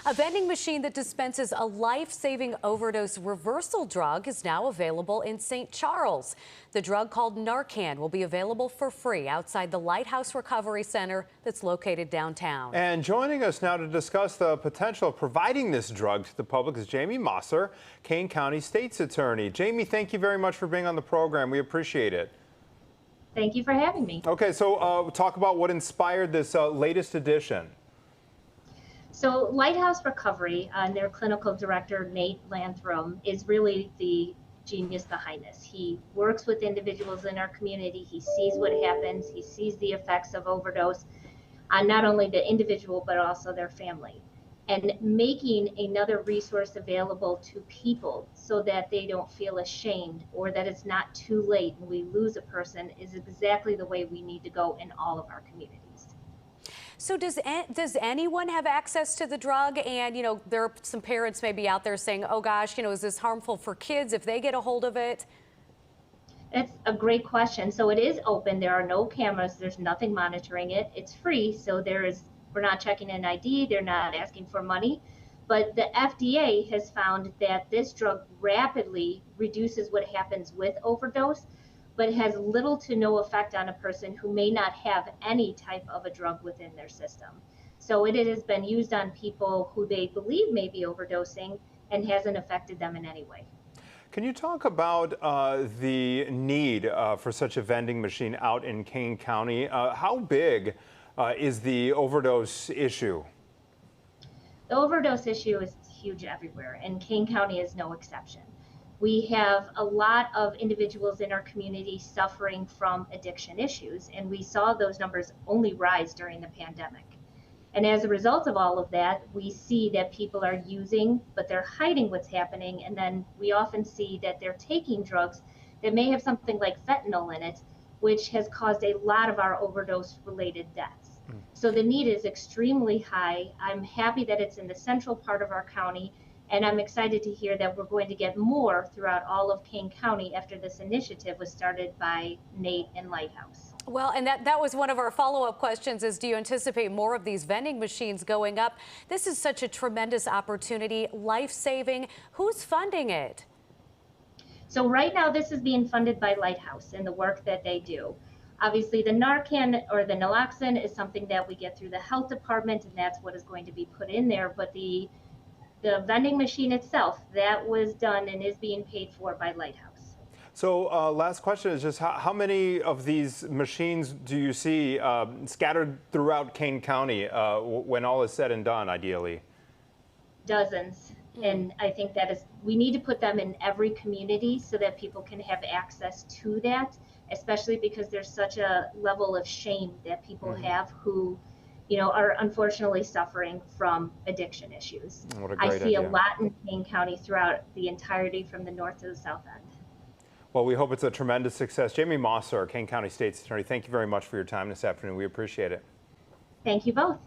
A vending machine that dispenses a life-saving overdose reversal drug is now available in St. Charles. The drug, called Narcan, will be available for free outside the Lighthouse Recovery Center that's located downtown. And joining us now to discuss the potential of providing this drug to the public is Jamie Mosser, Kane County State's Attorney. Jamie, thank you very much for being on the program. We appreciate it. Thank you for having me. Okay, so talk about what inspired this latest edition. So Lighthouse Recovery, their clinical director, Nate Lanthrum, is really the genius behind this. He works with individuals in our community. He sees what happens. He sees the effects of overdose on not only the individual, but also their family. And making another resource available to people so that they don't feel ashamed or that it's not too late and we lose a person is exactly the way we need to go in all of our communities. So does anyone have access to the drug? And, there are some parents maybe out there saying, oh gosh, is this harmful for kids if they get a hold of it? That's a great question. So it is open. There are no cameras. There's nothing monitoring it. It's free. So we're not checking an ID. They're not asking for money. But the FDA has found that this drug rapidly reduces what happens with overdose, but has little to no effect on a person who may not have any type of a drug within their system. So it has been used on people who they believe may be overdosing and hasn't affected them in any way. Can you talk about the need for such a vending machine out in Kane County? How big is the overdose issue? The overdose issue is huge everywhere, and Kane County is no exception. We have a lot of individuals in our community suffering from addiction issues, and we saw those numbers only rise during the pandemic. And as a result of all of that, we see that people are using, but they're hiding what's happening, and then we often see that they're taking drugs that may have something like fentanyl in it, which has caused a lot of our overdose-related deaths. So the need is extremely high. I'm happy that it's in the central part of our county, and I'm excited to hear that we're going to get more throughout all of Kane County after this initiative was started by Nate and Lighthouse. Well, and that was one of our follow-up questions is, do you anticipate more of these vending machines going up? This is such a tremendous opportunity, life-saving. Who's funding it? So right now this is being funded by Lighthouse and the work that they do. Obviously the Narcan or the naloxone is something that we get through the health department, and that's what is going to be put in there. But the vending machine itself, that was done and is being paid for by Lighthouse. So last question is just how many of these machines do you see scattered throughout Kane County when all is said and done, ideally? Dozens. And I think we need to put them in every community so that people can have access to that, especially because there's such a level of shame that people have who are unfortunately suffering from addiction issues. What a great I see idea. a lot in Kane County throughout the entirety from the north to the south end. Well, we hope it's a tremendous success. Jamie Mosser, Kane County State's Attorney, thank you very much for your time this afternoon. We appreciate it. Thank you both.